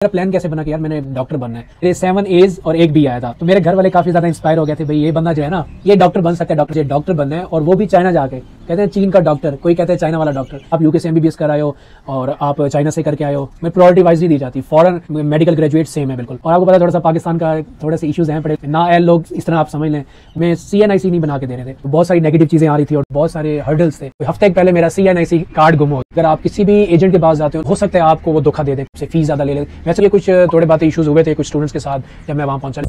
मेरा प्लान कैसे बना कि यार मैंने डॉक्टर बनना है। मेरे 7 A's और एक बी आया था, तो मेरे घर वाले काफी ज्यादा इंस्पायर हो गए थे, भाई ये बंदा जो है ना ये डॉक्टर बन सकता है, डॉक्टर बनना है, और वो भी चाइना जाके। कहते हैं चीन का डॉक्टर, कोई कहते हैं चाइना वाला डॉक्टर। आप यूके से एमबीबीएस कर आए हो और आप चाइना से करके आए हो, मैं प्रायोरिटी वाइज नहीं दी जाती। फॉरेन मेडिकल ग्रेजुएट सेम है बिल्कुल। और आपको पता थोड़ा सा पाकिस्तान का थोड़े से इश्यूज हैं पड़े ना, लोग इस तरह आप समझ लें, मैं CNIC नहीं बना के दे रहे थे, तो बहुत सारी नेगेटिव चीजें आ रही थी और बहुत सारे हर्डल्स थे। हफ्ते पहले मेरा CNIC कार्ड गुम हो। अगर आप किसी भी एजेंट के पास जाते हो सकता है आपको वो धोखा दे दे, फीस ज्यादा ले ले। वैसे ये कुछ थोड़े बातें इश्यूज हुए थे कुछ स्टूडेंट्स के साथ जब मैं वहां पहुंचा।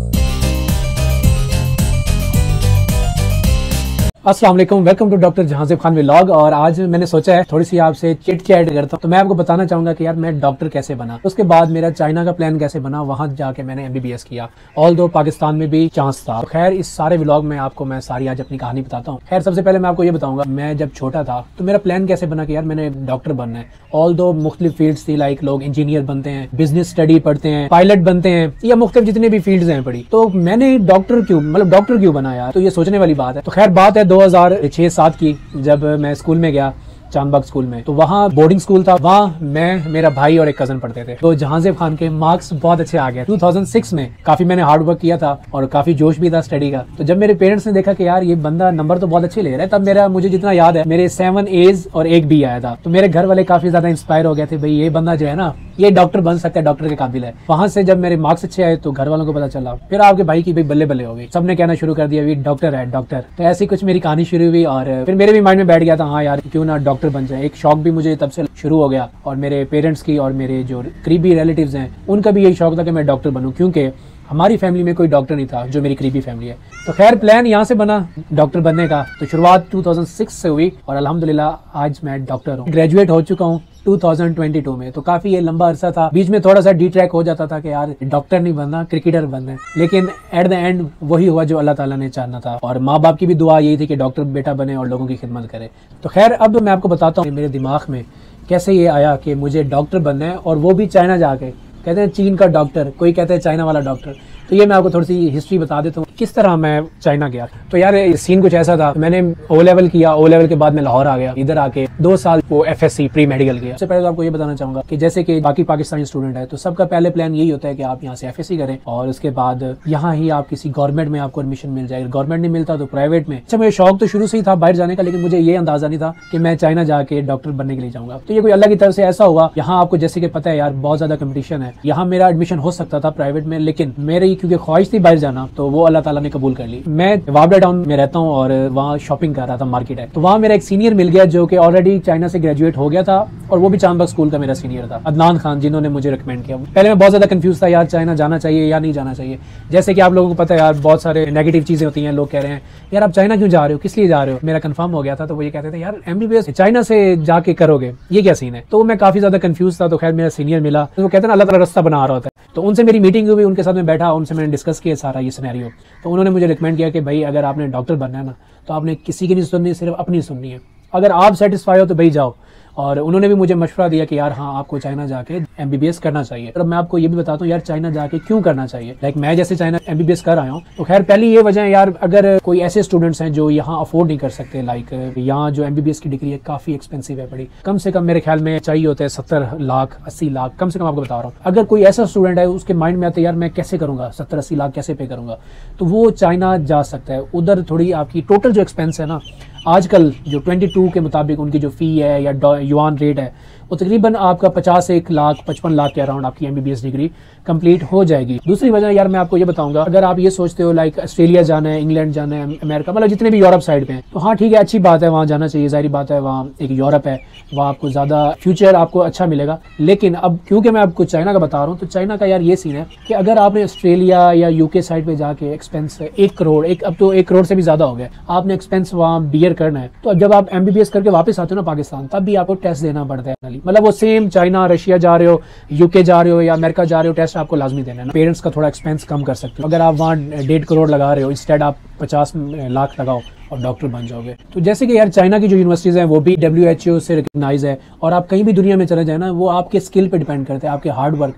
अस्सलाम वालेकुम, welcome to doctor Jahanzeb Khan vlog. और आज मैंने सोचा है थोड़ी सी आपसे चिट चैट करता हूँ। तो मैं आपको बताना चाहूंगा कि यार मैं डॉक्टर कैसे बना, उसके बाद मेरा चाइना का प्लान कैसे बना, वहां जाके मैंने MBBS किया, ऑल दो पाकिस्तान में भी चांस था। तो खैर इस सारे व्लॉग में आपको मैं सारी आज अपनी कहानी बताता हूँ। खैर सबसे पहले मैं आपको ये बताऊंगा मैं जब छोटा था तो मेरा प्लान कैसे बना कि यार मैंने डॉक्टर बनना है। ऑल दो मुख्तलिफ फील्ड्स थी, लाइक लोग इंजीनियर बनते हैं, बिजनेस स्टडी पढ़ते हैं, पायलट बनते हैं, या मुख्तलिफ जितने भी फील्ड्स हैं पढ़ी। तो मैंने डॉक्टर क्यों बनाया, तो ये सोचने वाली बात है। तो खैर बात है 2006-7 की, जब मैं स्कूल में गया चांदबाग स्कूल में। तो वहाँ बोर्डिंग स्कूल था, वहाँ मैं, मेरा भाई और एक कजन पढ़ते थे। तो जहांजेब खान के मार्क्स बहुत अच्छे आ गए 2006 में। काफी मैंने हार्ड वर्क किया था और काफी जोश भी था स्टडी का। तो जब मेरे पेरेंट्स ने देखा कि यार ये बंदा नंबर तो बहुत अच्छे ले रहा है, तब मुझे जितना याद है मेरे 7 A's और एक बी आया था। तो मेरे घर वाले काफी ज्यादा इंस्पायर हो गए थे, भाई ये बंदा जो है ना ये डॉक्टर बन सकता है, डॉक्टर के काबिल है। वहां से जब मेरे मार्क्स अच्छे आए तो घर वालों को पता चला, फिर आपके भाई की भाई बल्ले बल्ले हो गई, सबने कहना शुरू कर दिया ये डॉक्टर है डॉक्टर। तो ऐसी कुछ मेरी कहानी शुरू हुई और फिर मेरे भी माइंड में बैठ गया था हाँ यार क्यों ना डॉक्टर बन जाए। एक शौक भी मुझे तब से शुरू हो गया और मेरे पेरेंट्स की और मेरे जो करीबी रिलेटिव्स हैं उनका भी यही शौक था कि मैं डॉक्टर बनूं, क्योंकि हमारी फैमिली में कोई डॉक्टर नहीं था जो मेरी करीबी फैमिली है। तो खैर प्लान यहाँ से बना डॉक्टर बनने का। तो शुरुआत 2006 से हुई और अल्हम्दुलिल्लाह आज मैं डॉक्टर हूँ, ग्रेजुएट हो चुका हूँ 2022 में। तो काफी ये लंबा अरसा था, बीच में थोड़ा सा डिट्रैक हो जाता था कि यार डॉक्टर नहीं बनना, क्रिकेटर बनना है, लेकिन एट द एंड वही हुआ जो अल्लाह ताला ने चाहना था। और माँ बाप की भी दुआ यही थी कि डॉक्टर बेटा बने और लोगों की खिदमत करे। तो खैर अब मैं आपको बताता हूँ मेरे दिमाग में कैसे ये आया कि मुझे डॉक्टर बनना है, और वो भी चाइना जाके। कहते हैं चीन का डॉक्टर, कोई कहते हैं चाइना वाला डॉक्टर। तो ये मैं आपको थोड़ी सी हिस्ट्री बता देता हूँ किस तरह मैं चाइना गया। तो यार सीन कुछ ऐसा था, मैंने O लेवल किया, O लेवल के बाद मैं लाहौर आ गया, इधर आके 2 साल वो FSC प्री मेडिकल किया। सबसे पहले तो आपको ये बताना चाहूंगा कि जैसे कि बाकी पाकिस्तानी स्टूडेंट है तो सबका पहले प्लान यही होता है कि आप यहाँ से FSC करें और उसके बाद यहाँ ही आप किसी गवर्नमेंट में आपको एडमिशन मिल जाएगा, गवर्नमेंट नहीं मिलता तो प्राइवेट में। अच्छा मेरा शौक तो शुरू से ही था बाहर जाने का, लेकिन मुझे ये अंदाजा नहीं था कि मैं चाइना जाके डॉक्टर बनने के लिए जाऊंगा। तो ये कोई अल्लाह की तरफ से ऐसा हुआ। यहाँ आपको जैसे कि पता है यार बहुत ज्यादा कंपटीशन है, यहाँ मेरा एडमिशन हो सकता था प्राइवेट में, लेकिन मेरी क्योंकि ख्वाहिश थी बाहर जाना तो वो अल्लाह ताला ने कबूल कर ली। मैं वाबड़ा टाउन में रहता हूँ और वहाँ शॉपिंग कर रहा था, मार्केट है। तो वहाँ मेरा एक सीनियर मिल गया जो कि ऑलरेडी चाइना से ग्रेजुएट हो गया था और वो भी चांदबाग स्कूल का मेरा सीनियर था, अदनान खान, जिन्होंने मुझे रिकमेंड किया। पहले मैं बहुत ज्यादा कंफ्यूज था यार चाइना जाना चाहिए या नहीं जाना चाहिए। जैसे कि आप लोगों को पता है यार बहुत सारे नेगेटिव चीजें होती हैं, लोग कह रहे हैं यार आप चाइना क्यों जा रहे हो, किस लिए जा रहे हो। मेरा कंफर्म हो गया था तो वो ये कहते थे यार MBBS चाइना से जाके करोगे, ये क्या सीन है। तो मैं काफी ज्यादा कंफ्यूज था। तो खैर मेरा सीनियर मिला, तो वो कहते हैं अल्लाह ताला रास्ता बना रहा होता है। तो उनसे मेरी मीटिंग हुई, उनके साथ में बैठा, उनसे मैंने डिस्कस किया सारा ये सिनेरियो। तो उन्होंने मुझे रिकमेंड किया कि भाई अगर आपने डॉक्टर बनना है ना तो आपने किसी की नहीं सुननी, सिर्फ अपनी सुननी है। अगर आप सेटिस्फाई हो तो भाई जाओ। और उन्होंने भी मुझे मशवरा दिया कि यार हाँ आपको चाइना जाके MBBS करना चाहिए। और मैं आपको ये भी बताता हूँ यार चाइना जाके क्यों करना चाहिए। लाइक मैं जैसे चाइना MBBS कर आया हूँ, तो खैर पहली ये वजह है यार, अगर कोई ऐसे स्टूडेंट्स हैं जो यहाँ अफोर्ड नहीं कर सकते, लाइक यहाँ जो MBBS की डिग्री है काफी एक्सपेंसिव है बड़ी, कम से कम मेरे ख्याल में चाहिए होता है 70 लाख 80 लाख कम से कम, आपको बता रहा हूँ। अगर कोई ऐसा स्टूडेंट है उसके माइंड में आता है यार मैं कैसे करूंगा, 70-80 लाख कैसे पे करूंगा, तो वो चाइना जा सकता है। उधर थोड़ी आपकी टोटल जो एक्सपेंस है ना आजकल जो 22 के मुताबिक उनकी जो फी है या युआन रेट है वो तकरीबन आपका 51 लाख 55 लाख के अराउंड आपकी MBBS डिग्री कंप्लीट हो जाएगी। दूसरी वजह यार मैं आपको ये बताऊंगा, अगर आप ये सोचते हो लाइक ऑस्ट्रेलिया जाना है, इंग्लैंड जाना है, अमेरिका, मतलब जितने भी यूरोप साइड पे हैं, तो हाँ ठीक है अच्छी बात है वहाँ जाना चाहिए, जाहिर बात है वहाँ एक यूरोप है, वहाँ आपको ज्यादा फ्यूचर आपको अच्छा मिलेगा। लेकिन अब क्योंकि मैं आपको चाइना का बता रहा हूँ तो चाइना का यार ये सीन है कि अगर आपने ऑस्ट्रेलिया या UK साइड पे जाके एक्सपेंस 1 करोड़ अब तो 1 करोड़ से भी ज्यादा हो गया, आपने एक्सपेंस वहाँ बियर करना है, तो जब आप MBBS करके वापस आते हो ना पाकिस्तान, तब भी आपको टेस्ट देना पड़ता है। मतलब वो सेम चाइना, रशिया जा रहे हो, UK जा रहे हो या अमेरिका जा रहे हो, टेस्ट आपको लाजमी देना है। पेरेंट्स का थोड़ा एक्सपेंस कम कर सकते हो। अगर आप वहाँ 1.5 करोड़ लगा रहे हो, इंस्टेड आप 50 लाख लगाओ और डॉक्टर बन जाओगे। तो जैसे कि यार चाइना की जो यूनिवर्सिटीज हैं वो भी WHO से रिकग्नाइज है, और आप कहीं भी दुनिया में चले जाए ना वो आपके स्किल पे डिपेंड करते हैं, आपके हार्ड वर्क।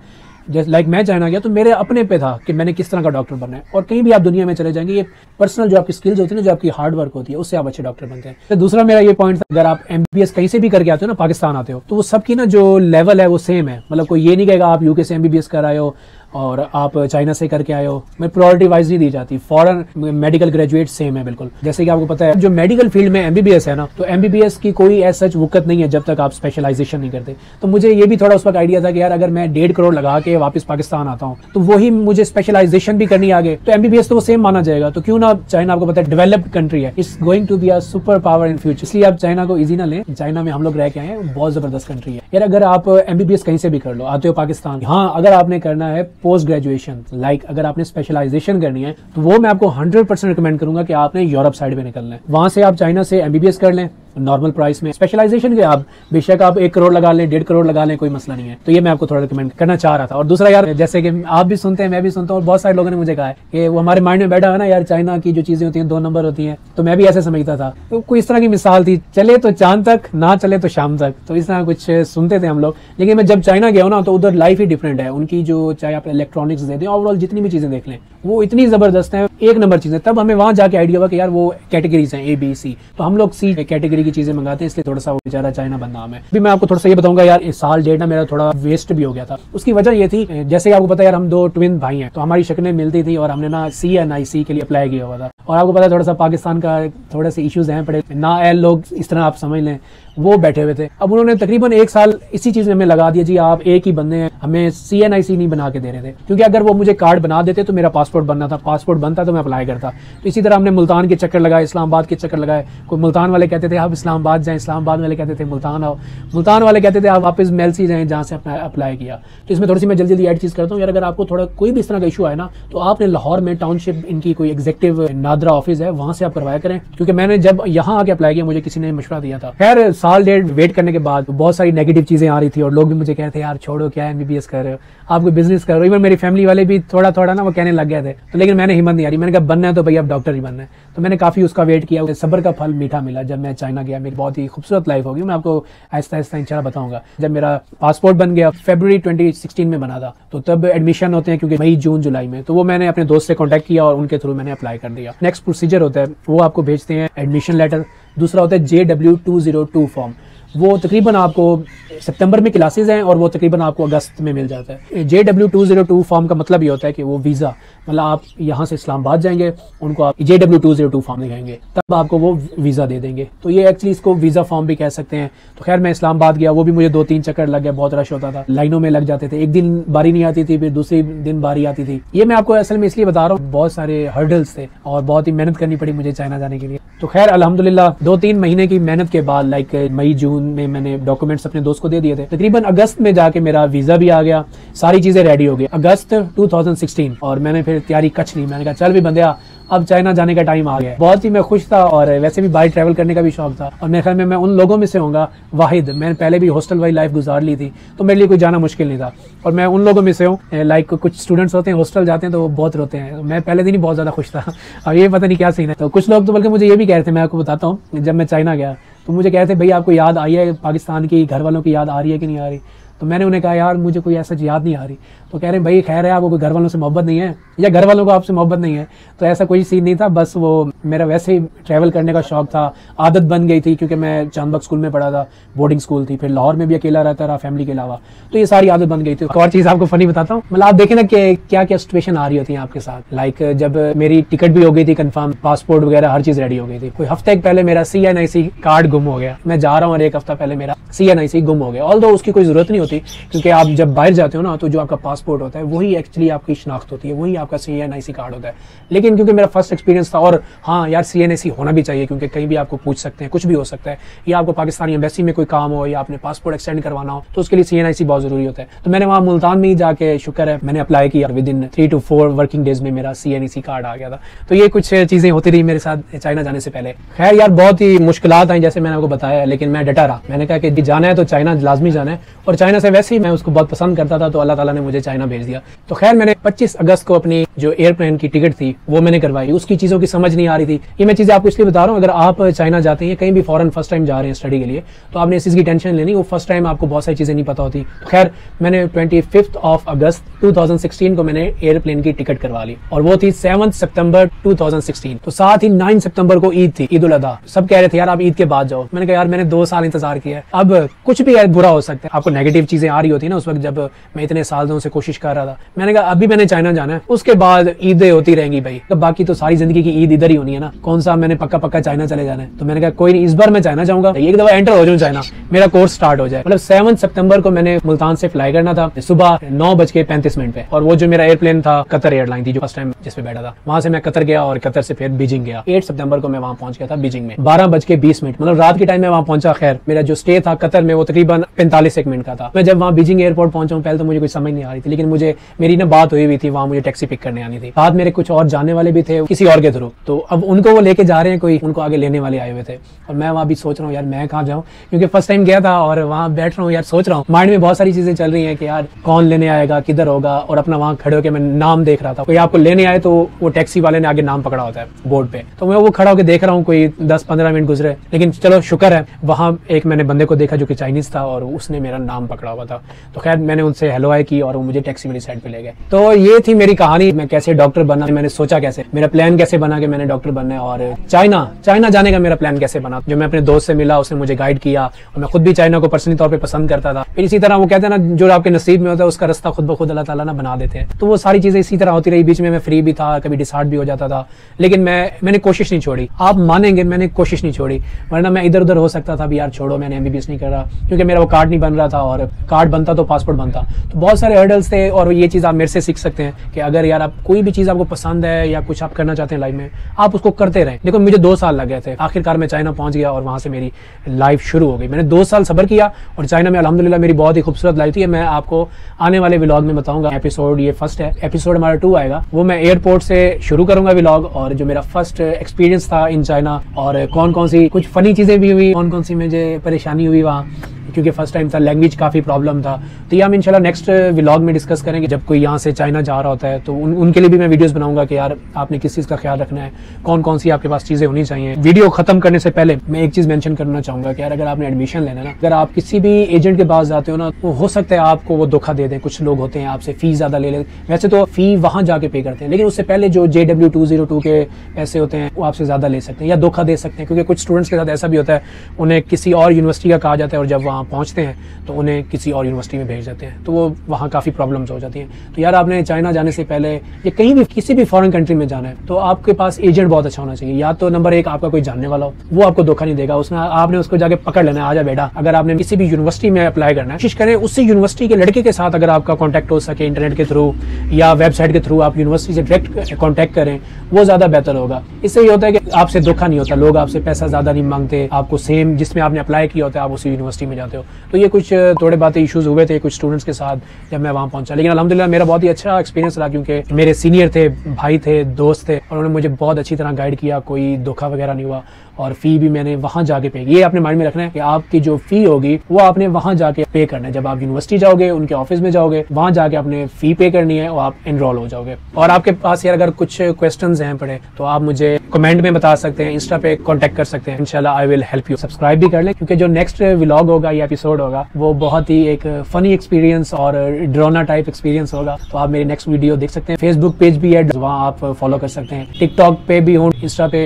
जैसे लाइक मैं चाइना गया तो मेरे अपने पे था कि मैंने किस तरह का डॉक्टर बनना है। और कहीं भी आप दुनिया में चले जाएंगे, ये पर्सनल जो आपकी स्किल्स होती है ना, जो आपकी हार्ड वर्क होती है, उससे आप अच्छे डॉक्टर बनते हैं। तो दूसरा मेरा ये पॉइंट था, अगर आप एमबीबीएस कहीं से भी करके आते हो ना, पाकिस्तान आते हो, तो वो सबकी ना जो लेवल है वो सेम है। मतलब कोई ये नहीं कहेगा आप यूके से एमबीबीएस कर आए हो और आप चाइना से करके आए हो। मैं प्रायोरिटी वाइज नहीं दी जाती, फॉरेन मेडिकल ग्रेजुएट सेम है बिल्कुल। जैसे कि आपको पता है जो मेडिकल फील्ड में एमबीबीएस है ना, तो एमबीबीएस की कोई ऐसा सच वुकत नहीं है जब तक आप स्पेशलाइजेशन नहीं करते। तो मुझे ये भी थोड़ा उस वक्त आइडिया था कि यार अगर मैं 1.5 करोड़ लगा के वापस पाकिस्तान आता हूँ तो वही मुझे स्पेशलाइजेशन भी करनी आगे, तो एमबीबीएस तो वो सेम माना जाएगा। तो क्यों ना, चाइना आपको पता है डेवलप्ड कंट्री है, it's going to be a super power in future, इसलिए आप चाइना को इजी ना लें। चाइना में हम लोग रह के आए हैं, बहुत जबरदस्त कंट्री है यार। अगर आप एमबीबीएस कहीं से भी कर लो, आते हो पाकिस्तान, हाँ अगर आपने करना है पोस्ट ग्रेजुएशन, लाइक अगर आपने स्पेशलाइजेशन करनी है, तो वो मैं आपको 100% रिकमेंड करूंगा कि आपने यूरोप साइड में निकलना है। वहां से आप चाइना से एमबीबीएस कर लें नॉर्मल प्राइस में। स्पेशलाइजेशन के आप बेशक आप 1 करोड़ लगा लें, 1.5 करोड़ लगा लें, कोई मसला नहीं है। तो ये मैं आपको थोड़ा रिकमेंड करना चाह रहा था। और दूसरा यार, जैसे कि आप भी सुनते हैं, मैं भी सुनता हूँ, और बहुत सारे लोगों ने मुझे कहा है कि वो हमारे माइंड में बैठा है ना यार, चाइना की जो चीजें होती हैं 2 नंबर होती हैं। तो मैं भी ऐसे समझता था। तो कोई इस तरह की मिसाल थी, चले तो चांद तक, ना चले तो शाम तक, तो इस तरह कुछ सुनते थे हम लोग। लेकिन मैं जब चाइना गया हूँ ना, तो उधर लाइफ ही डिफरेंट है। उनकी जो चाहे आप इलेक्ट्रॉनिक्स देते हैं, ओवरऑल जितनी भी चीजें देख लें, वो इतनी जबरदस्त है, 1 नंबर चीजें। तब हमें वहां जाके आइडिया हुआ कि यार वो कैटेगरीज हैं A B C, तो हम लोग C कैटेगरी की चीजें मंगाते हैं, इसलिए थोड़ा सा वो बेचारा चाइना बंद नाम है। अभी मैं आपको थोड़ा सा ये बताऊंगा यार, इस साल 1.5 ना मेरा थोड़ा वेस्ट भी हो गया था। उसकी वजह ये थी, जैसे आपको पता है यार, हम 2 ट्विन भाई हैं, तो हमारी शक्लें मिलती थी और हमने ना CNIC के लिए अप्लाई किया हुआ था। और आपको पता है थोड़ा सा पाकिस्तान का थोड़े से इश्यूज हैं, पड़े ना एल लोग इस तरह आप समझ लें, वो बैठे हुए थे। अब उन्होंने तकरीबन 1 साल इसी चीज में हमें लगा दिया, जी आप एक ही बंदे हैं, हमें CNIC नहीं बना के दे रहे थे। क्योंकि अगर वो मुझे कार्ड बना देते तो मेरा पासपोर्ट बनना था, पासपोर्ट बनता तो मैं अप्लाई करता। तो इसी तरह हमने मुल्तान के चक्कर लगाए, इस्लामाबाद के चक्कर लगाए। कोई मुल्तान वाले कहते थे आप इस्लामाबाद जाएं, इस्लामाबाद वाले कहते थे मुल्तान आओ, मुल्तान वाले कहते थे आप वापस मेलसी जाएं जहाँ से अप्लाई किया। तो इसमें थोड़ी सी मैं जल्दी जल्दी ऐड चीज़ करता हूँ यार। अगर आपको थोड़ा कोई भी इस तरह का इशू आए ना, तो आपने लाहौर में टाउनशिप इनकी कोई एग्जीक्यूटिव नादरा ऑफिस है, वहाँ से आप करवाया करें। क्योंकि मैंने जब यहाँ आके अप्लाई किया, मुझे किसी ने मशवरा दिया था। खैर साल 1.5 वेट करने के बाद बहुत सारी नेगेटिव चीजें आ रही थी, और लोग भी मुझे कहते यार छोड़ो, क्या एमबीबीएस कर रहे हो, आप कोई बिजनेस कर रहे हो। इवन मेरी फैमिली वाले भी थोड़ा थोड़ा ना वो कहने लग गए थे। तो लेकिन मैंने हिम्मत नहीं हारी, मैंने कहा बनना है तो भैया अब डॉक्टर ही बनना है। तो मैंने काफी उसका वेट किया, सब्र का फल मीठा मिला। जब मैं चाइना गया, मेरी बहुत ही खूबसूरत लाइफ होगी, मैं आपको आहिस्ता आहिस्ता इंशाल्लाह बताऊंगा। जब मेरा पासपोर्ट बन गया, फरवरी 2016 में बना था, तो तब एडमिशन होते हैं क्योंकि मई जून जुलाई में, तो वो मैंने अपने दोस्त से कॉन्टैक्ट किया और उनके थ्रू मैंने अप्लाई कर दिया। नेक्स्ट प्रोसीजर होता है, वो आपको भेजते हैं एडमिशन लेटर। दूसरा होता है JW202 फॉर्म, वो तकरीबन आपको सितंबर में क्लासेस हैं और वो तकरीबन आपको अगस्त में मिल जाता है। JW202 फॉर्म का मतलब ये होता है कि वो वीज़ा, मतलब आप यहाँ से इस्लामाबाद जाएंगे, उनको आप JW202 फॉर्म दिखाएंगे, तब आपको वो वीज़ा दे देंगे। तो ये एक्चुअली इसको वीज़ा फॉर्म भी कह सकते हैं। तो खैर मैं इस्लामाबाद गया, वो भी मुझे 2-3 चक्कर लग गया, बहुत रश होता था, लाइनों में लग जाते थे, एक दिन बारी नहीं आती थी, फिर दूसरे दिन बारी आती थी। ये मैं आपको असल में इसलिए बता रहा हूँ, बहुत सारे हर्डल्स थे और बहुत ही मेहनत करनी पड़ी मुझे चाइना जाने के लिए। तो खैर अल्हम्दुलिल्लाह 2-3 महीने की मेहनत के बाद, लाइक मई जून में मैंने डॉक्यूमेंट्स अपने दोस्त को दे दिए थे। तकरीबन अगस्त में जाके मेरा वीज़ा भी आ गया, सारी चीज़ें रेडी हो गई अगस्त 2016। और मैंने फिर तैयारी कच ली, मैंने कहा चल भी बंदिया अब चाइना जाने का टाइम आ गया। बहुत ही मैं खुश था और वैसे भी बाइक ट्रैवल करने का भी शौक था। और मेरे ख्याल में मैं उन लोगों में से होऊंगा वाहिद, मैंने पहले भी हॉस्टल वाली लाइफ गुजार ली थी, तो मेरे लिए कोई जाना मुश्किल नहीं था। और मैं उन लोगों में से हूँ, लाइक कुछ स्टूडेंट्स होते हैं हॉस्टल जाते हैं तो वो बहुत रोते हैं। मैं पहले दिन ही बहुत ज़्यादा खुश था, और ये पता नहीं क्या सीन है। तो कुछ लोग तो बल्कि मुझे ये भी कह रहे थे, मैं आपको बताता हूँ, जब मैं चाइना गया तो मुझे कहते भाई आपको याद आई है पाकिस्तान की, घर वालों की याद आ रही है कि नहीं आ रही। तो मैंने उन्हें कहा यार मुझे कोई ऐसा याद नहीं आ रही। तो कह रहे हैं भाई खैर है, आपको कोई घर वालों से मोहब्बत नहीं है या घर वालों को आपसे मोहब्बत नहीं है? तो ऐसा कोई सीन नहीं था, बस वो मेरा वैसे ही ट्रैवल करने का शौक था, आदत बन गई थी क्योंकि मैं चांदबाग स्कूल में पढ़ा था, बोर्डिंग स्कूल थी, फिर लाहौर में भी अकेला रहता रहा फैमिली के अलावा, तो ये सारी आदत बन गई थी। एक और चीज़ आपको फनी बताता हूँ, मतलब आप देखें ना कि क्या क्या सिचुएशन आ रही होती है आपके साथ। लाइक जब मेरी टिकट भी हो गई थी कंफर्म, पासपोर्ट वगैरह हर चीज़ रेडी हो गई थी, कोई हफ्ते पहले मेरा CNIC कार्ड गुम हो गया। मैं जा रहा हूँ और 1 हफ्ता पहले मेरा CNIC गुम हो गया। ऑल्दो उसकी कोई जरूरत नहीं होती, क्योंकि आप जब बाहर जाते हो ना, तो जो आपका पासपोर्ट होता है वही एक्चुअली आपकी शनाख्त होती है, वही आपका CNIC कार्ड होता है। लेकिन क्योंकि मेरा फर्स्ट एक्सपीरियंस था, और हाँ यार CNIC होना भी चाहिए, क्योंकि कहीं भी आपको पूछ सकते हैं, कुछ भी हो सकता है, या आपको पाकिस्तानी एम्बेसी में कोई काम हो या आपने पासपोर्ट एक्सटेंड करवाना हो, तो उसके लिए CNIC बहुत जरूरी होता है। तो मैंने वहाँ मुल्तान में ही जाके, शुक्र है मैंने अप्लाई किया, with in 3 to 4 working days में मेरा CNIC कार्ड आ गया था। तो ये कुछ चीजें होती रही मेरे साथ चाइना जाने से पहले। खैर यार बहुत ही मुश्किलात आई, जैसे मैंने आपको बताया, लेकिन मैं डटा रहा। मैंने कहा कि जाना है तो चाइना लाजमी जाना है, और चाइना से वैसे ही मैं उसको बहुत पसंद करता था, तो अल्लाह ताला ने मुझे चाइना भेज दिया। तो खैर मैंने 25 अगस्त को अपनी जो एयरप्लेन की टिकट थी वो मैंने करवाई। उसकी चीज़ों की समझ नहीं आ रही थी। ये मैं चीज़ें आपको इसलिए बता रहा हूँ, अगर आप चाइना जाते हैं, कहीं भी फॉरेन फर्स्ट टाइम जा रहे हैं स्टडी के लिए, तो आपने इस चीज़ की टेंशन लेनी। वो फर्स्ट टाइम आपको बहुत सारी चीज़ें नहीं पता होती। तो खैर मैंने 25 अगस्त 2016 को मैंने एयरप्लेन की टिकट करवा ली, और वो थी 7 सितंबर 2016। तो साथ ही 9 सितंबर को ईद थी, ईद उल अदा। सब कह रहे थे यार आप ईद के बाद जाओ। मैंने कहा यार मैंने 2 साल इंतजार किया है, अब कुछ भी बुरा हो सकता है। आपको नेगेटिव चीजें आ रही होती है ना उस वक्त, जब मैं इतने सालों से कोशिश कर रहा था। मैंने कहा अभी मैंने चाइना जाना है, उसके बाद ईदें होती रहेंगी भाई, तो बाकी तो सारी जिंदगी की ईद इधर ही होनी है ना, कौन सा मैंने पक्का चाइना चले जाना है। तो मैंने कहा कोई नहीं, इस बार मैं चाइना जाऊंगा, एक दफा एंटर हो जाऊं चाइना, मेरा कोर्स स्टार्ट हो जाए। मतलब 7 सितंबर को मैंने मुल्तान से फ्लाई करना था सुबह 9:35 पे, और वो जो मेरा एयरप्लेन था कतर एयरलाइन थी जो फर्स्ट टाइम जिस पे बैठा था, वहां से मैं कतर गया और कतर से फिर बीजिंग गया। 8 सितंबर को मैं वहां पहुंच गया था बीजिंग में 12:20, मतलब रात के टाइम में वहां पहुंचा। खैर मेरा जो स्टे था कतर में वो तकरीबन 45 मिनट का था। मैं जब वहां बीजिंग एयरपोर्ट पहुंचा, पहले तो मुझे कुछ समझ नहीं आ रही थी, लेकिन मुझे मेरी ना बात हुई थी, वहां मुझे टैक्सी पिक करने आनी थी। साथ मेरे कुछ और जानने वाले भी थे किसी और के थ्रू, तो अब उनको वो लेके जा रहे हैं, कोई उनको आगे लेने वाले आए हुए थे। और मैं वहां भी सोच रहा हूँ यार मैं कहाँ जाऊँ, क्योंकि फर्स्ट टाइम गया था और वहां बैठ रहा हूँ यार, सोच रहा हूँ माइंड में बहुत सारी चीजें चल रही है कि यार कौन लेने आएगा, किधर होगा। और अपना वहां खड़े होकर मैं नाम देख रहा था, कोई आपको लेने आए तो वो टैक्सी वाले ने आगे नाम पकड़ा होता है बोर्ड पे, तो मैं वो खड़ा होकर देख रहा हूँ। कोई 10-15 मिनट गुजरे, लेकिन चलो शुक्र है वहां एक मैंने बंदे को देखा जो कि चाइनीज था और उसने मेरा नाम पकड़ा हुआ था। तो खैर मैंने उनसे हेलो हाय की और वो मुझे टैक्सी मेरी साइड पे ले गए। तो ये थी मेरी कहानी, मैं कैसे डॉक्टर बना, मैंने सोचा कैसे, मेरा प्लान कैसे बना कि मैंने डॉक्टर बनना है, और चाइना जाने का मेरा प्लान कैसे बना। जो मैं अपने दोस्त से मिला उसने मुझे गाइड किया, और मैं खुद भी चाइना को पर्सनली तौर पे पसंद करता था। फिर इसी तरह वो कहते हैं ना, जो आपके नसीब में होता है उसका रास्ता खुद ब खुद अल्लाह ताला ना बना देते हैं। तो वो सारी चीजें इसी तरह होती रही। बीच में मैं फ्री भी था, कभी डिसहार्ट भी हो जाता था, लेकिन मैंने कोशिश नहीं छोड़ी। आप मानेंगे मैंने कोशिश नहीं छोड़ी, वरना मैं इधर उधर हो सकता था भी यार छोड़ो मैंने एमबीबीएस नहीं कर रहा, क्योंकि मेरा वो कार्ड नहीं बन रहा था, और कार्ड बनता तो पासपोर्ट बनता। तो बहुत सारे हर्डल्स थे, और ये चीज़ आप मेरे से सीख सकते हैं कि अगर यार आप कोई भी चीज़ आपको पसंद है या कुछ आप करना चाहते हैं लाइफ में, आप उसको करते रहें। देखो मुझे 2 साल लग गए थे, आखिरकार मैं चाइना पहुंच गया और वहां से मेरी लाइफ शुरू हो गई। मैंने 2 साल सब्र किया और चाइना में अल्हम्दुलिल्लाह मेरी बहुत ही खूबसूरत लाइफ थी। मैं आपको आने वाले व्लॉग में बताऊंगा। एपिसोड ये फर्स्ट है, एपिसोड हमारा 2 आएगा, वो मैं एयरपोर्ट से शुरू करूंगा व्लॉग, और जो मेरा फर्स्ट एक्सपीरियंस था इन चाइना, और कौन कौन सी कुछ फनी चीजें भी हुई, कौन कौन सी मुझे परेशानी हुई वहाँ, क्योंकि फर्स्ट टाइम था, लैंग्वेज काफ़ी प्रॉब्लम था। तो ये हम इंशाल्लाह नेक्स्ट व्लॉग में डिस्कस करेंगे। जब कोई यहाँ से चाइना जा रहा होता है तो उनके लिए भी मैं वीडियोस बनाऊंगा कि यार आपने किस चीज़ का ख्याल रखना है, कौन कौन सी आपके पास चीज़ें होनी चाहिए। वीडियो खत्म करने से पहले मैं एक चीज़ मेंशन करना चाहूँगा कि यार अगर आपने एडमिशन लेना है ना, अगर आप किसी भी एजेंट के पास जाते हो ना, तो हो सकता है आपको वो धोखा दे दें। कुछ लोग होते हैं आपसे फ़ीस ज़्यादा ले लेते, वैसे तो फ़ी वहाँ जाके पे करते हैं, लेकिन उससे पहले जो JW 202 के पैसे होते हैं वो आपसे ज़्यादा ले सकते हैं या धोखा दे सकते हैं। क्योंकि कुछ स्टूडेंट्स के साथ ऐसा भी होता है, उन्हें किसी और यूनिवर्सिटी का कहा जाता है और जब वहाँ पहुँचते हैं तो उन्हें किसी और यूनिवर्सिटी में भेज देते हैं, तो वो वहाँ काफ़ी प्रॉब्लम्स हो जाती हैं। तो यार आपने चाइना जाने से पहले या कहीं भी किसी भी फॉरेन कंट्री में जाना है तो आपके पास एजेंट बहुत अच्छा होना चाहिए। या तो नंबर 1 आपका कोई जानने वाला हो, वो आपको धोखा नहीं देगा, उसने आपने उसको जाके पकड़ लेना है, आजा बेटा। अगर आपने किसी भी यूनिवर्सिटी में अप्लाई करना है, कोशिश करें उसी यूनिवर्सिटी के लड़के के साथ अगर आपका कॉन्टैक्ट हो सके, इंटरनेट के थ्रू या वेबसाइट के थ्रू आप यूनिवर्सिटी से डायरेक्ट कॉन्टैक्ट करें, वो ज़्यादा बेहतर होगा। इससे ये होता है कि आपसे धोखा नहीं होता, लोग आपसे पैसा ज़्यादा नहीं मांगते, आपको सेम जिसमें आपने अप्लाई किया होता है आप उसी यूनिवर्सिटी में जाते हो। तो ये कुछ थोड़े बातें इशूज़ हुए थे कुछ स्टूडेंट्स के साथ जब मैं वहाँ पहुंचा, लेकिन अल्हम्दुलिल्लाह मेरा बहुत ही अच्छा एक्सपीरियंस रहा, क्योंकि मेरे सीनियर थे, भाई थे, दोस्त थे, और उन्होंने मुझे बहुत अच्छी तरह गाइड किया, कोई धोखा वगैरह नहीं हुआ। और फ़ी भी मैंने वहाँ जाके पे, ये आपने माइंड में रखना है कि आपकी जो फ़ी होगी वो आपने वहाँ जाके पे करना है। जब आप यूनिवर्सिटी जाओगे, उनके ऑफिस में जाओगे, वहाँ जाके आपने फ़ी पे करनी है और आप एनरोल हो जाओगे। और आपके पास यार अगर कुछ क्वेश्चंस हैं पड़े तो आप मुझे कमेंट में बता सकते हैं, इंस्टा पे कॉन्टैक्ट कर सकते हैं, इंशाल्लाह I will help you. Subscribe भी कर लें, क्योंकि जो नेक्स्ट व्लॉग होगा या एपिसोड होगा वो बहुत ही एक फनी एक्सपीरियंस और ड्रोना टाइप एक्सपीरियंस होगा। तो आप मेरी नेक्स्ट वीडियो देख सकते हैं। फेसबुक पेज भी है, वहाँ आप फॉलो कर सकते हैं। टिकटॉक पे भी हूँ, इंस्टा पे